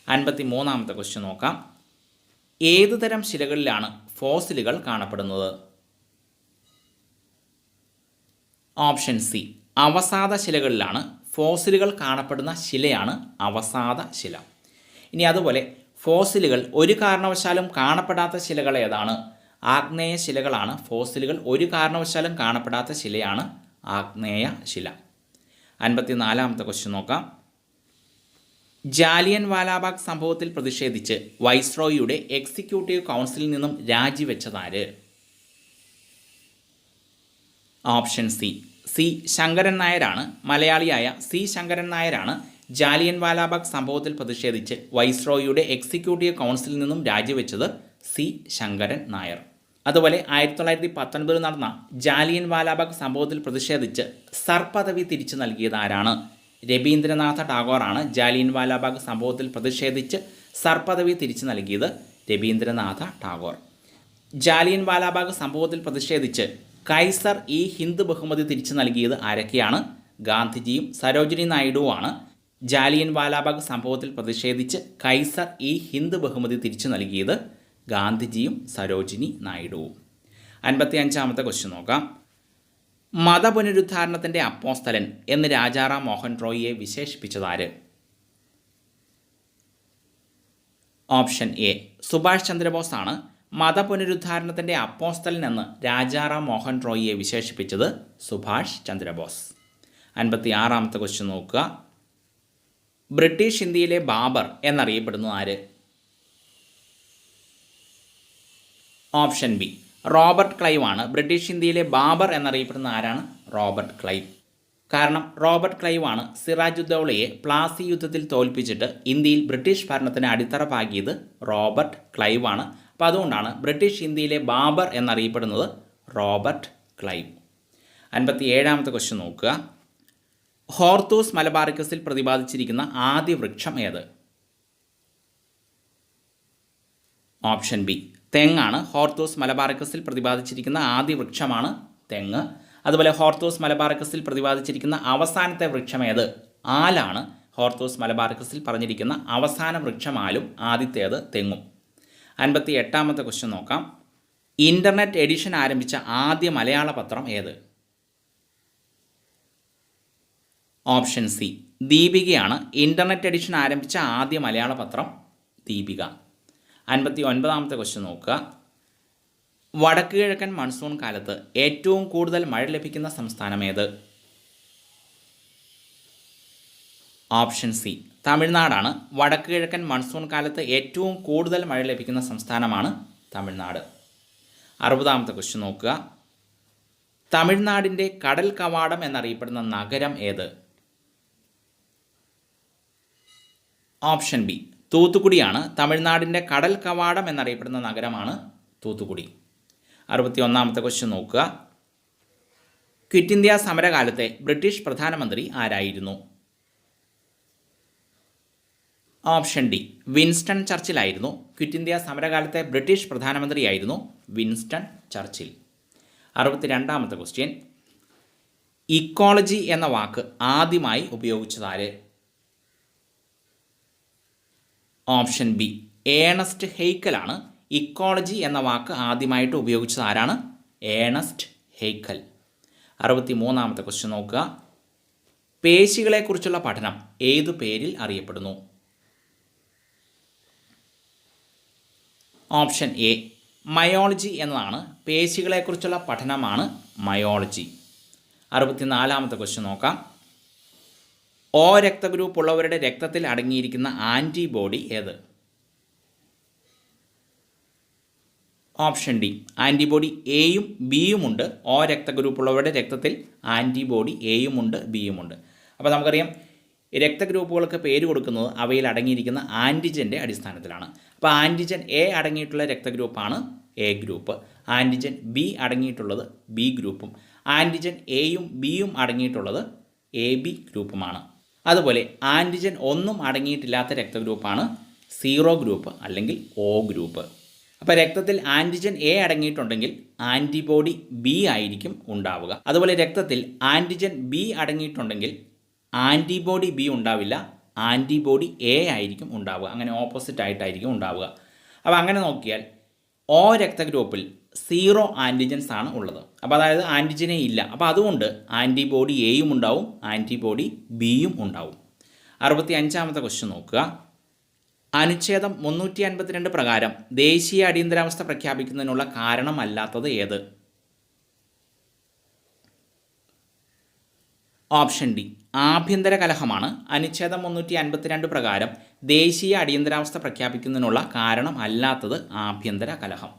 53-ാമത്തെ ക്വസ്റ്റ്യൻ നോക്കാം. ഏതു തരം ശിലകളിലാണ് ഫോസിലുകൾ കാണപ്പെടുന്നത്? ഓപ്ഷൻ സി അവസാദ ശിലകളിലാണ് ഫോസിലുകൾ കാണപ്പെടുന്ന ശിലയാണ് അവസാദ ശില. ഇനി അതുപോലെ ഫോസിലുകൾ ഒരു കാരണവശാലും കാണപ്പെടാത്ത ശിലകൾ ഏതാണ്? ആഗ്നേയ ശിലകളാണ്. ഫോസിലുകൾ ഒരു കാരണവശാലും കാണപ്പെടാത്ത ശിലയാണ് ആഗ്നേയ ശില. 54-ാമത്തെ ക്വസ്റ്റ്യൻ നോക്കാം. ജാലിയൻ വാലാബാഗ് സംഭവത്തിൽ പ്രതിഷേധിച്ച് വൈസ്രോയിയുടെ എക്സിക്യൂട്ടീവ് കൗൺസിലിൽ നിന്നും രാജിവെച്ചതാര്? ഓപ്ഷൻ സി ശങ്കരൻ നായരാണ്. മലയാളിയായ സി ശങ്കരൻ നായരാണ് ജാലിയൻ വാലാബാഗ് സംഭവത്തിൽ പ്രതിഷേധിച്ച് വൈസ്രോയിയുടെ എക്സിക്യൂട്ടീവ് കൗൺസിലിൽ നിന്നും രാജിവെച്ചത്. സി ശങ്കരൻ നായർ. അതുപോലെ 1919 നടന്ന ജാലിയൻ വാലാബാഗ് സംഭവത്തിൽ പ്രതിഷേധിച്ച് സർ പദവി തിരിച്ചു നൽകിയത് ആരാണ്? രവീന്ദ്രനാഥ ടാഗോറാണ്. ജാലിയൻ വാലാബാഗ് സംഭവത്തിൽ പ്രതിഷേധിച്ച് സർ പദവി തിരിച്ചു നൽകിയത് രവീന്ദ്രനാഥ ടാഗോർ. ജാലിയൻ വാലാബാഗ് സംഭവത്തിൽ പ്രതിഷേധിച്ച് കൈസർ ഇ ഹിന്ദ് ബഹുമതി തിരിച്ചു നൽകിയത് ആരൊക്കെയാണ്? ഗാന്ധിജിയും സരോജിനി നായിഡുവുമാണ്. ജാലിയൻ വാലാബാഗ് സംഭവത്തിൽ പ്രതിഷേധിച്ച് കൈസർ ഇ ഹിന്ദ് ബഹുമതി തിരിച്ചു നൽകിയത് ഗാന്ധിജിയും സരോജിനി നായിഡുവും. 55-ാമത്തെ ക്വസ്റ്റ്യൻ നോക്കാം. മതപുനരുദ്ധാരണത്തിൻ്റെ അപ്പോസ്തലൻ എന്ന് രാജാറാം മോഹൻ റോയിയെ വിശേഷിപ്പിച്ചതാര്? ഓപ്ഷൻ എ സുഭാഷ് ചന്ദ്രബോസ് ആണ്. മതപുനരുദ്ധാരണത്തിൻ്റെ അപ്പോസ്തലൻ എന്ന് രാജാറാം മോഹൻ റോയിയെ വിശേഷിപ്പിച്ചത് സുഭാഷ് ചന്ദ്രബോസ്. 56-ാമത്തെ ക്വസ്റ്റ്യൻ നോക്കുക. ബ്രിട്ടീഷ് ഇന്ത്യയിലെ ബാബർ എന്നറിയപ്പെടുന്നത് ആര്? ഓപ്ഷൻ ബി റോബർട്ട് ക്ലൈവ് ആണ്. ബ്രിട്ടീഷ് ഇന്ത്യയിലെ ബാബർ എന്നറിയപ്പെടുന്ന ആരാണ്? Robert Clive. കാരണം റോബർട്ട് ക്ലൈവ് ആണ് സിറാജുദ്ദൗളയെ പ്ലാസി യുദ്ധത്തിൽ തോൽപ്പിച്ചിട്ട് ഇന്ത്യയിൽ ബ്രിട്ടീഷ് ഭരണത്തിന് അടിത്തറ പാകിയത് റോബർട്ട് ക്ലൈവ് ആണ്. അപ്പോൾ അതുകൊണ്ടാണ് ബ്രിട്ടീഷ് ഇന്ത്യയിലെ ബാബർ എന്നറിയപ്പെടുന്നത് റോബർട്ട് ക്ലൈവ്. 57-ാമത്തെ ക്വസ്റ്റ്യൻ നോക്കുക. ഹോർത്തൂസ് മലബാറിക്കസിൽ പ്രതിപാദിച്ചിരിക്കുന്ന ആദ്യ വൃക്ഷം ഏത്? ഓപ്ഷൻ ബി തെങ്ങാണ്. ഹോർത്തൂസ് മലബാറിക്കസിൽ പ്രതിപാദിച്ചിരിക്കുന്ന ആദ്യ വൃക്ഷമാണ് തെങ്ങ്. അതുപോലെ ഹോർത്തൂസ് മലബാറിക്കസിൽ പ്രതിപാദിച്ചിരിക്കുന്ന അവസാനത്തെ വൃക്ഷം ഏത്? ആലാണ്. ഹോർത്തൂസ് മലബാറിക്കസിൽ പറഞ്ഞിരിക്കുന്ന അവസാന വൃക്ഷം ആലും ആദ്യത്തേത് തെങ്ങും. 58-ാമത്തെ ക്വസ്റ്റ്യൻ നോക്കാം. ഇൻ്റർനെറ്റ് എഡിഷൻ ആരംഭിച്ച ആദ്യ മലയാള പത്രം ഏത്? ഓപ്ഷൻ സി ദീപികയാണ്. ഇൻ്റർനെറ്റ് എഡിഷൻ ആരംഭിച്ച ആദ്യ മലയാള പത്രം ദീപിക. 59-ാമത്തെ ക്വസ്റ്റ്യൻ നോക്കുക. വടക്ക് കിഴക്കൻ മൺസൂൺ കാലത്ത് ഏറ്റവും കൂടുതൽ മഴ ലഭിക്കുന്ന സംസ്ഥാനം ഏത്? ഓപ്ഷൻ സി തമിഴ്നാടാണ്. വടക്ക് കിഴക്കൻ മൺസൂൺ കാലത്ത് ഏറ്റവും കൂടുതൽ മഴ ലഭിക്കുന്ന സംസ്ഥാനമാണ് തമിഴ്നാട്. 60-ാമത്തെ ക്വസ്റ്റ്യൻ നോക്കുക. തമിഴ്നാടിൻ്റെ കടൽ കവാടം എന്നറിയപ്പെടുന്ന നഗരം ഏത്? Option B തൂത്തുക്കുടിയാണ്. തമിഴ്നാടിൻ്റെ കടൽ കവാടം എന്നറിയപ്പെടുന്ന നഗരമാണ് തൂത്തുക്കുടി. 61-ാമത്തെ ക്വസ്റ്റ്യൻ നോക്കുക. ക്വിറ്റ് ഇന്ത്യ സമരകാലത്തെ ബ്രിട്ടീഷ് പ്രധാനമന്ത്രി ആരായിരുന്നു? ഓപ്ഷൻ ഡി വിൻസ്റ്റൺ ചർച്ചിൽ ആയിരുന്നു. ക്വിറ്റ് ഇന്ത്യ സമരകാലത്തെ ബ്രിട്ടീഷ് പ്രധാനമന്ത്രിയായിരുന്നു വിൻസ്റ്റൺ ചർച്ചിൽ. 62-ാമത്തെ ക്വസ്റ്റ്യൻ. ഇക്കോളജി എന്ന വാക്ക് ആദ്യമായി ഉപയോഗിച്ചതാര്? ഓപ്ഷൻ ബി ഏണസ്റ്റ് ഹെയ്ക്കലാണ്. ഇക്കോളജി എന്ന വാക്ക് ആദ്യമായിട്ട് ഉപയോഗിച്ചത് ആരാണ്? ഏണസ്റ്റ് ഹെയ്ക്കൽ. 63-ാമത്തെ ക്വസ്റ്റ്യൻ നോക്കുക. പേശികളെക്കുറിച്ചുള്ള പഠനം ഏതു പേരിൽ അറിയപ്പെടുന്നു? ഓപ്ഷൻ എ മയോളജി എന്നതാണ്. പേശികളെക്കുറിച്ചുള്ള പഠനമാണ് മയോളജി. 64-ാമത്തെ ക്വസ്റ്റ്യൻ നോക്കാം. O രക്തഗ്രൂപ്പ് ഉള്ളവരുടെ രക്തത്തിൽ അടങ്ങിയിരിക്കുന്ന ആൻറ്റിബോഡി ഏത്? ഓപ്ഷൻ ഡി ആൻറ്റിബോഡി എയും ബിയും ഉണ്ട്. O രക്തഗ്രൂപ്പുള്ളവരുടെ രക്തത്തിൽ ആൻറ്റിബോഡി എയും ഉണ്ട് ബിയും ഉണ്ട്. അപ്പോൾ നമുക്കറിയാം രക്തഗ്രൂപ്പുകൾക്ക് പേര് കൊടുക്കുന്നത് അവയിൽ അടങ്ങിയിരിക്കുന്ന ആൻറ്റിജൻ്റെ അടിസ്ഥാനത്തിലാണ്. അപ്പോൾ ആൻറ്റിജൻ എ അടങ്ങിയിട്ടുള്ള രക്തഗ്രൂപ്പാണ് എ ഗ്രൂപ്പ്, ആൻറ്റിജൻ ബി അടങ്ങിയിട്ടുള്ളത് ബി ഗ്രൂപ്പും, ആൻറ്റിജൻ എയും ബിയും അടങ്ങിയിട്ടുള്ളത് എ ബി ഗ്രൂപ്പുമാണ്. അതുപോലെ ആൻറ്റിജൻ ഒന്നും അടങ്ങിയിട്ടില്ലാത്ത രക്തഗ്രൂപ്പാണ് സീറോ ഗ്രൂപ്പ് അല്ലെങ്കിൽ ഒ ഗ്രൂപ്പ്. അപ്പോൾ രക്തത്തിൽ ആൻറ്റിജൻ എ അടങ്ങിയിട്ടുണ്ടെങ്കിൽ ആൻറ്റിബോഡി ബി ആയിരിക്കും ഉണ്ടാവുക. അതുപോലെ രക്തത്തിൽ ആൻറ്റിജൻ ബി അടങ്ങിയിട്ടുണ്ടെങ്കിൽ ആൻറ്റിബോഡി ബി ഉണ്ടാവില്ല, ആൻറ്റിബോഡി എ ആയിരിക്കും ഉണ്ടാവുക. അങ്ങനെ ഓപ്പോസിറ്റ് ആയിട്ടായിരിക്കും ഉണ്ടാവുക. അപ്പോൾ അങ്ങനെ നോക്കിയാൽ O രക്തഗ്രൂപ്പിൽ 0 ആൻറ്റിജൻസ് ആണ് ഉള്ളത്. അപ്പോൾ അതായത് ആൻറ്റിജനെ ഇല്ല. അപ്പോൾ അതുകൊണ്ട് ആൻറ്റിബോഡി എയും ഉണ്ടാവും, ആൻറ്റിബോഡി ബിയും ഉണ്ടാവും. 65ാമത്തെ ക്വസ്റ്റ്യൻ നോക്കുക. അനുച്ഛേദം 352 പ്രകാരം ദേശീയ അടിയന്തരാവസ്ഥ പ്രഖ്യാപിക്കുന്നതിനുള്ള കാരണമല്ലാത്തത് ഏത്? ഓപ്ഷൻ ഡി ആഭ്യന്തര കലഹമാണ് അനുച്ഛേദം 352 പ്രകാരം ദേശീയ അടിയന്തരാവസ്ഥ പ്രഖ്യാപിക്കുന്നതിനുള്ള കാരണം അല്ലാത്തത് ആഭ്യന്തര കലഹം.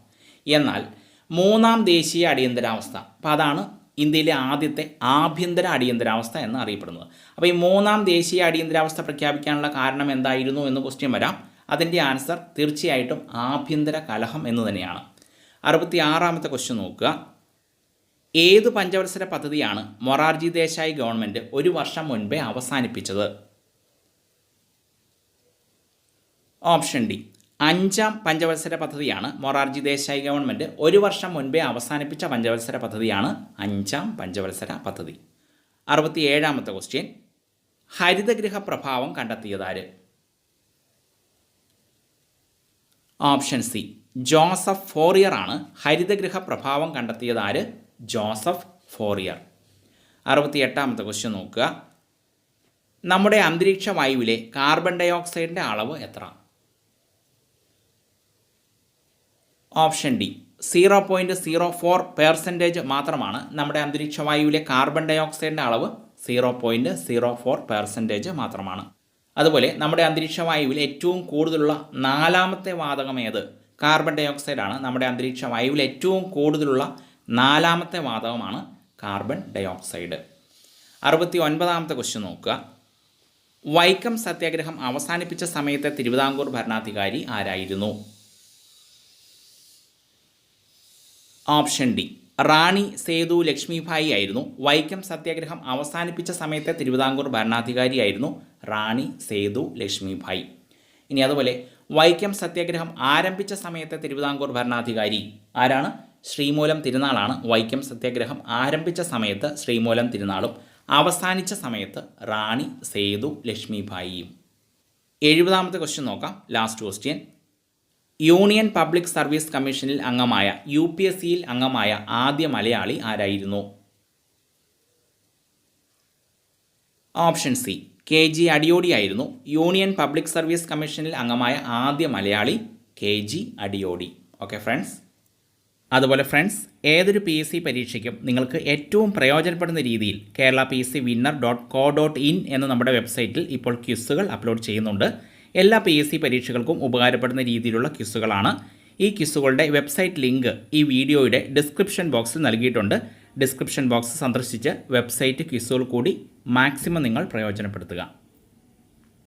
എന്നാൽ മൂന്നാം ദേശീയ അടിയന്തരാവസ്ഥ, അപ്പോൾ അതാണ് ഇന്ത്യയിലെ ആദ്യത്തെ ആഭ്യന്തര അടിയന്തരാവസ്ഥ എന്ന് അറിയപ്പെടുന്നത്. അപ്പോൾ ഈ മൂന്നാം ദേശീയ അടിയന്തരാവസ്ഥ പ്രഖ്യാപിക്കാനുള്ള കാരണം എന്തായിരുന്നു എന്ന് ക്വസ്റ്റ്യൻ വരാം. അതിൻ്റെ ആൻസർ തീർച്ചയായിട്ടും ആഭ്യന്തര കലഹം എന്ന് തന്നെയാണ്. 66ാമത്തെ ക്വസ്റ്റ്യൻ നോക്കുക. ഏത് പഞ്ചവത്സര പദ്ധതിയാണ് മൊറാർജി ദേശായി ഗവൺമെൻറ് ഒരു വർഷം മുൻപേ അവസാനിപ്പിച്ചത്? ഓപ്ഷൻ ഡി 5ാം പഞ്ചവത്സര പദ്ധതിയാണ് മൊറാർജി ദേശായി ഗവൺമെൻറ് ഒരു വർഷം മുൻപേ അവസാനിപ്പിച്ച പഞ്ചവത്സര പദ്ധതിയാണ് 5ാം പഞ്ചവത്സര പദ്ധതി. 67ാമത്തെ ക്വസ്റ്റ്യൻ. ഹരിതഗൃഹ പ്രഭാവം കണ്ടെത്തിയതാര്? ഓപ്ഷൻ സി ജോസഫ് ഫോറിയർ ആണ് ഹരിതഗൃഹ പ്രഭാവം കണ്ടെത്തിയതാര്? Joseph Fourier. 68ാമത്തെ ക്വസ്റ്റ്യൻ നോക്കുക. നമ്മുടെ അന്തരീക്ഷ വായുവിലെ കാർബൺ ഡൈ ഓക്സൈഡിൻ്റെ അളവ് എത്ര? ഓപ്ഷൻ ഡി 0.04% മാത്രമാണ് നമ്മുടെ അന്തരീക്ഷ വായുവിലെ കാർബൺ ഡൈ ഓക്സൈഡിൻ്റെ അളവ് 0.04% മാത്രമാണ്. അതുപോലെ നമ്മുടെ അന്തരീക്ഷ വായുവിൽ ഏറ്റവും കൂടുതലുള്ള 4ാമത്തെ വാതകം ഏത്? കാർബൺ ഡൈ ഓക്സൈഡാണ്. നമ്മുടെ അന്തരീക്ഷ വായുവിൽ ഏറ്റവും കൂടുതലുള്ള 4ാമത്തെ വാതകമാണ് കാർബൺ ഡൈ ഓക്സൈഡ്. 69ാമത്തെ ക്വസ്റ്റ്യൻ നോക്കുക. വൈക്കം സത്യാഗ്രഹം അവസാനിപ്പിച്ച സമയത്തെ തിരുവിതാംകൂർ ഭരണാധികാരി ആരായിരുന്നു? ഓപ്ഷൻ ഡി റാണി സേതു ലക്ഷ്മിഭായി ആയിരുന്നു. വൈക്കം സത്യാഗ്രഹം അവസാനിപ്പിച്ച സമയത്തെ തിരുവിതാംകൂർ ഭരണാധികാരിയായിരുന്നു റാണി സേതു ലക്ഷ്മിഭായി. ഇനി അതുപോലെ വൈക്കം സത്യാഗ്രഹം ആരംഭിച്ച സമയത്തെ തിരുവിതാംകൂർ ഭരണാധികാരി ആരാണ്? ശ്രീമൂലം തിരുനാളാണ്. വൈക്കം സത്യാഗ്രഹം ആരംഭിച്ച സമയത്ത് ശ്രീമൂലം തിരുനാളും അവസാനിച്ച സമയത്ത് റാണി സേതു ലക്ഷ്മിഭായിയും. 70ാമത്തെ ക്വസ്റ്റ്യൻ നോക്കാം. Last question. Union public service കമ്മീഷനിൽ അംഗമായ UPSCയിൽ അംഗമായ ആദ്യ മലയാളി ആരായിരുന്നു? ഓപ്ഷൻ സി KG അടിയോടി ആയിരുന്നു. യൂണിയൻ പബ്ലിക് സർവീസ് കമ്മീഷനിൽ അംഗമായ ആദ്യ Malayali KG Adiyodi. Okay friends. അതുപോലെ ഫ്രണ്ട്സ്, ഏതൊരു PSC പരീക്ഷയ്ക്കും നിങ്ങൾക്ക് ഏറ്റവും പ്രയോജനപ്പെടുന്ന രീതിയിൽ kerala.pscwinner.co.in എന്ന നമ്മുടെ വെബ്സൈറ്റിൽ ഇപ്പോൾ ക്വിസുകൾ അപ്ലോഡ് ചെയ്യുന്നുണ്ട്. എല്ലാ PSC പരീക്ഷകൾക്കും ഉപകാരപ്പെടുന്ന രീതിയിലുള്ള ക്വിസുകളാണ്. ഈ ക്വിസുകളുടെ വെബ്സൈറ്റ് ലിങ്ക് ഈ വീഡിയോയുടെ ഡിസ്ക്രിപ്ഷൻ ബോക്സിൽ നൽകിയിട്ടുണ്ട്. ഡിസ്ക്രിപ്ഷൻ ബോക്സ് സന്ദർശിച്ച് വെബ്സൈറ്റ് ക്വിസുകൾ കൂടി മാക്സിമം നിങ്ങൾ പ്രയോജനപ്പെടുത്തുക.